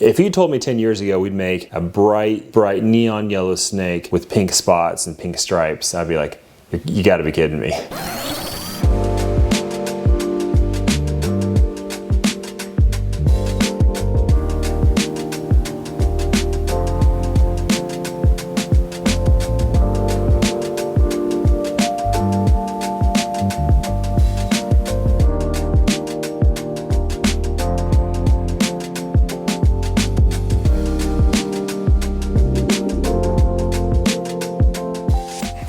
If you told me 10 years ago we'd make a bright neon yellow snake with pink spots and pink stripes, I'd be like, you gotta be kidding me.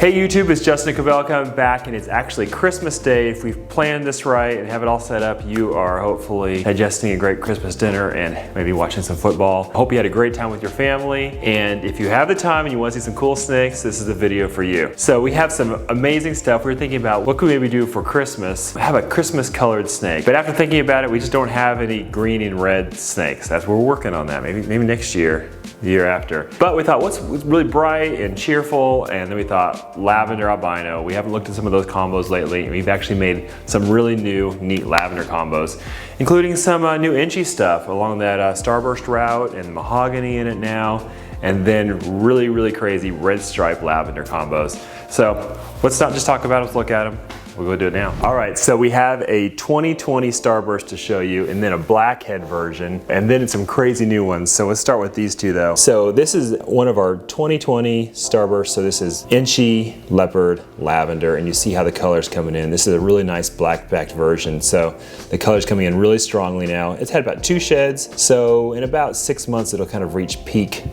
Hey YouTube, it's Justin Kobylka. I'm back and it's actually Christmas Day. If we've planned this right and have it all set up, you are hopefully digesting a great Christmas dinner and maybe watching some football. I hope you had a great time with your family, and if you have the time and you want to see some cool snakes, this is the video for you. So we have some amazing stuff. We were thinking about what could we maybe do for Christmas. Have a Christmas colored snake. But after thinking about it, we just don't have any green and red snakes. That's we're working on that. Maybe next year. The year after. But we thought, what's really bright and cheerful? And then we thought Lavender Albino. We haven't looked at some of those combos lately. We've actually made some really new, neat lavender combos, including some new Enchi stuff along that Starburst route and Mahogany in it now. And then really crazy Redstripe lavender combos. So let's not just talk about them, let's look at them. We'll go do it now. All right, so we have a 2020 Starburst to show you, and then a Blackhead version, and then some crazy new ones. So let's start with these two though. So this is one of our 2020 Starbursts. So this is Enchi, Leopard, Lavender, and you see how the color's coming in. This is a really nice black-backed version. So the color's coming in really strongly now. It's had about 2 sheds, so in about 6 months it'll kind of reach peak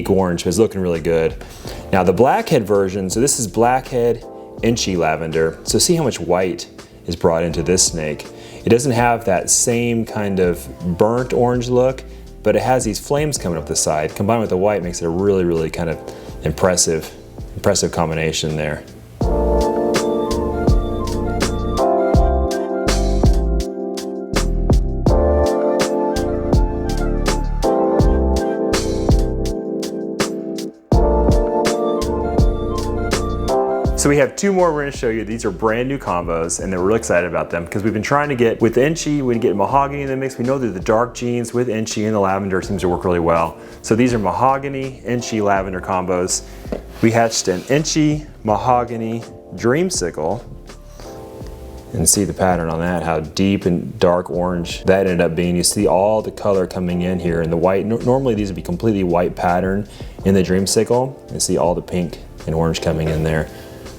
orange, but it's looking really good. Now the Blackhead version, so this is Blackhead, Enchi lavender. So see how much white is brought into this snake. It doesn't have that same kind of burnt orange look, but it has these flames coming up the side. Combined with the white makes it a really kind of impressive combination there. So we have 2 more we're going to show you. These are brand new combos and we're really excited about them because we've been trying to get, with Enchi, we can get Mahogany in the mix. We know that the dark genes with Enchi and the lavender seems to work really well. So these are Mahogany, Enchi, lavender combos. We hatched an Enchi, Mahogany, Dreamsicle, and see the pattern on that, how deep and dark orange that ended up being. You see all the color coming in here, and the white, normally these would be completely white pattern in the Dreamsicle. You see all the pink and orange coming in there.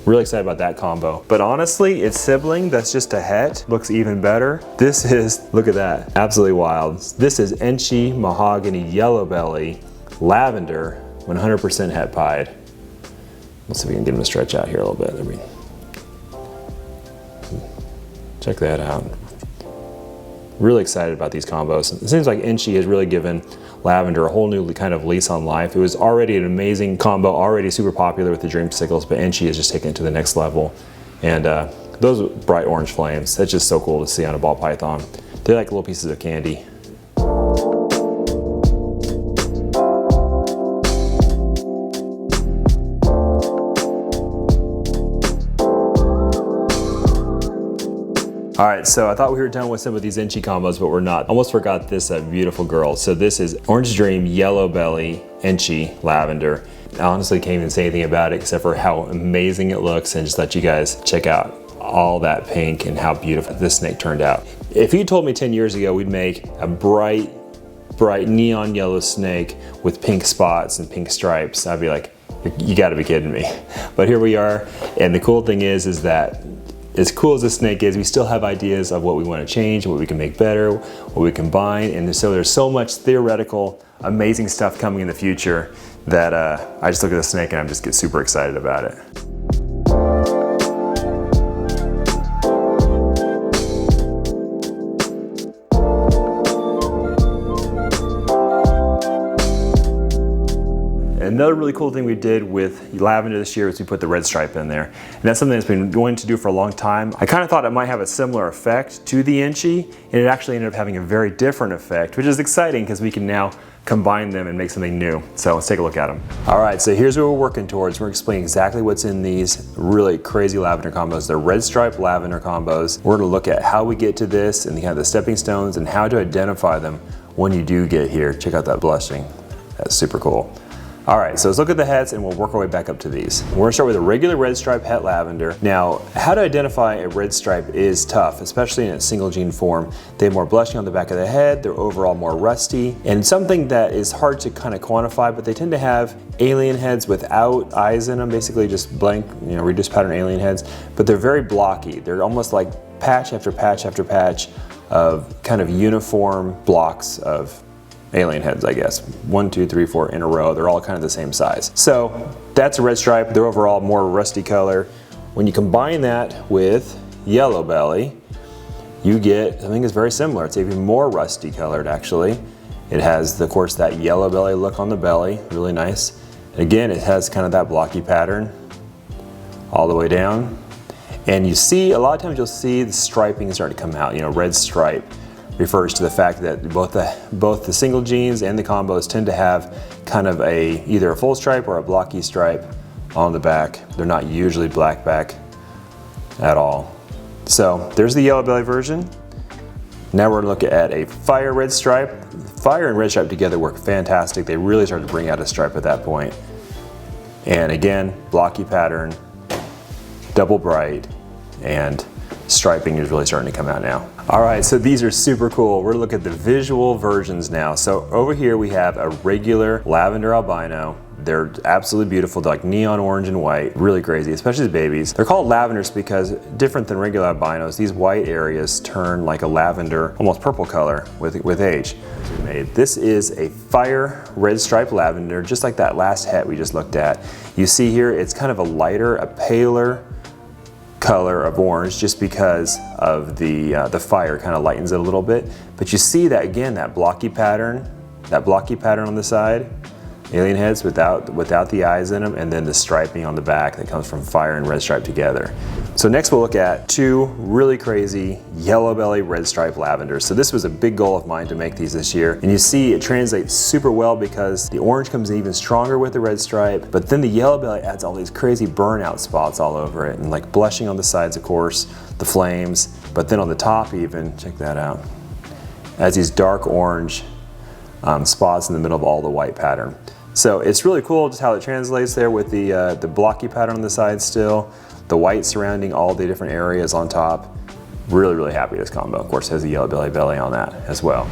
Really excited about that combo. But honestly, its sibling that's just a het looks even better. This is, look at that, absolutely wild. This is Enchi, Mahogany, Yellowbelly, Lavender, 100% het pied. Let's see if we can get him to stretch out here a little bit. There we check that out. Really excited about these combos. It seems like Enchi has really given Lavender a whole new kind of lease on life. It was already an amazing combo, already super popular with the Dreamsicles, but Enchi has just taken it to the next level. And those bright orange flames, that's just so cool to see on a ball python. They're like little pieces of candy. All right, so I thought we were done with some of these Enchi combos, but we're not. Almost forgot this beautiful girl. So this is Orange Dream, Yellowbelly, Enchi, Lavender. I honestly can't even say anything about it except for how amazing it looks, and just let you guys check out all that pink and how beautiful this snake turned out. If you told me 10 years ago we'd make a bright neon yellow snake with pink spots and pink stripes, I'd be like, you gotta be kidding me. But here we are, and the cool thing is that as cool as this snake is, we still have ideas of what we want to change, what we can make better, what we combine, and so there's so much theoretical, amazing stuff coming in the future that I just look at the snake and I just get super excited about it. Another really cool thing we did with Lavender this year was we put the Redstripe in there. And that's something that's been going to do for a long time. I kind of thought it might have a similar effect to the Enchi, and it actually ended up having a very different effect, which is exciting because we can now combine them and make something new. So let's take a look at them. All right, so here's what we're working towards. We're explaining exactly what's in these really crazy lavender combos. They're Redstripe lavender combos. We're gonna look at how we get to this and kind of the stepping stones and how to identify them when you do get here. Check out that blushing. That's super cool. All right, so let's look at the heads and we'll work our way back up to these. We're gonna start with a regular red stripe het lavender. Now, how to identify a red stripe is tough, especially in its single gene form. They have more blushing on the back of the head, they're overall more rusty, and something that is hard to kind of quantify, but they tend to have alien heads without eyes in them, basically just blank, reduced pattern alien heads, but they're very blocky. They're almost like patch after patch after patch of kind of uniform blocks of alien heads, I guess. 1, 2, 3, 4 in a row. They're all kind of the same size. So that's a red stripe. They're overall more rusty color. When you combine that with Yellowbelly, you get something that's very similar. It's even more rusty colored, actually. It has, of course, that Yellowbelly look on the belly, really nice. And again, it has kind of that blocky pattern all the way down. And you see, a lot of times you'll see the striping starting to come out. Red stripe refers to the fact that both the single genes and the combos tend to have kind of either a full stripe or a blocky stripe on the back. They're not usually black back at all. So there's the Yellowbelly version. Now we're gonna look at a fire red stripe. Fire and red stripe together work fantastic. They really start to bring out a stripe at that point. And again, blocky pattern, double bright, and striping is really starting to come out now. All right, so these are super cool. We're gonna look at the visual versions now. So over here we have a regular Lavender Albino. They're absolutely beautiful. They're like neon orange and white, really crazy, especially the babies. They're called lavenders because different than regular albinos, these white areas turn like a lavender, almost purple color with age. This is a fire red stripe lavender, just like that last het we just looked at. You see here, it's kind of a lighter, a paler color of orange just because of the fire kind of lightens it a little bit. But you see that again, that blocky pattern on the side, alien heads without the eyes in them, and then the striping on the back that comes from fire and red stripe together. So next we'll look at two really crazy Yellowbelly red stripe lavenders. So this was a big goal of mine to make these this year. And you see it translates super well because the orange comes in even stronger with the red stripe, but then the Yellowbelly adds all these crazy burnout spots all over it, and like blushing on the sides, of course, the flames, but then on the top even, check that out, adds these dark orange spots in the middle of all the white pattern. So it's really cool just how it translates there with the blocky pattern on the side still, the white surrounding all the different areas on top. Really, really happy with this combo. Of course, it has a Yellowbelly belly on that as well.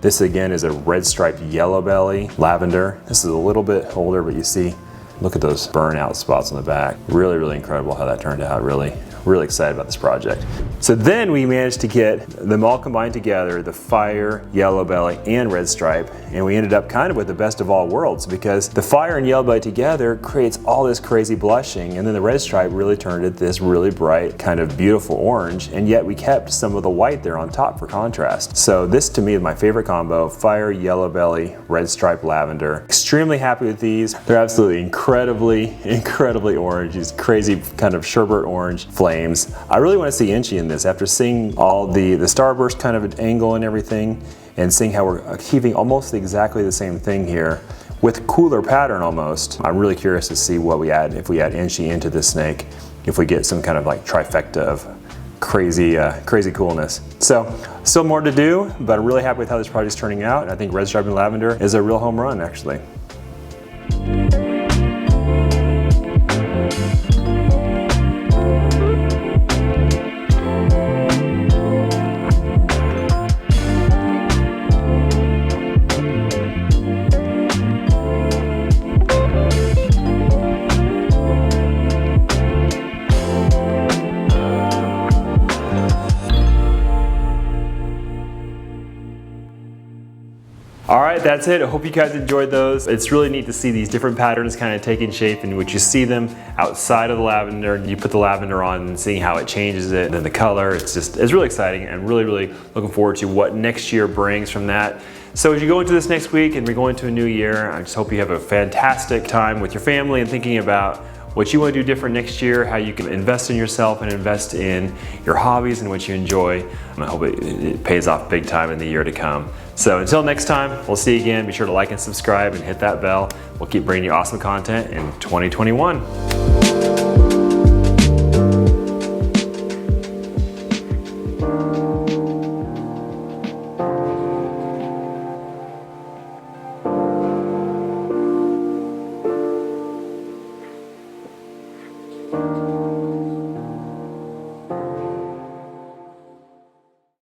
This again is a red striped Yellowbelly lavender. This is a little bit older, but you see, look at those burnout spots on the back. Really, really incredible how that turned out. Really excited about this project. So then we managed to get them all combined together, the fire, Yellowbelly, and red stripe, and we ended up kind of with the best of all worlds because the fire and Yellowbelly together creates all this crazy blushing, and then the red stripe really turned it this really bright, kind of beautiful orange, and yet we kept some of the white there on top for contrast. So this to me is my favorite combo, fire, Yellowbelly, red stripe, lavender. Extremely happy with these. They're absolutely incredibly orange, these crazy kind of sherbet orange flames. I really want to see Enchi in this after seeing all the Starburst kind of angle and everything, and seeing how we're achieving almost exactly the same thing here with cooler pattern almost. I'm really curious to see what we add if we add Enchi into this snake, if we get some kind of like trifecta of crazy coolness. So still more to do, but I'm really happy with how this project's turning out. And I think red stripe and lavender is a real home run actually. All right, that's it. I hope you guys enjoyed those. It's really neat to see these different patterns kind of taking shape in which you see them outside of the lavender. You put the lavender on and seeing how it changes it, and then the color. It's really exciting, and really looking forward to what next year brings from that. So as you go into this next week and we go into a new year, I just hope you have a fantastic time with your family and thinking about what you want to do different next year, how you can invest in yourself and invest in your hobbies and what you enjoy. And I hope it pays off big time in the year to come. So until next time, we'll see you again. Be sure to like and subscribe and hit that bell. We'll keep bringing you awesome content in 2021.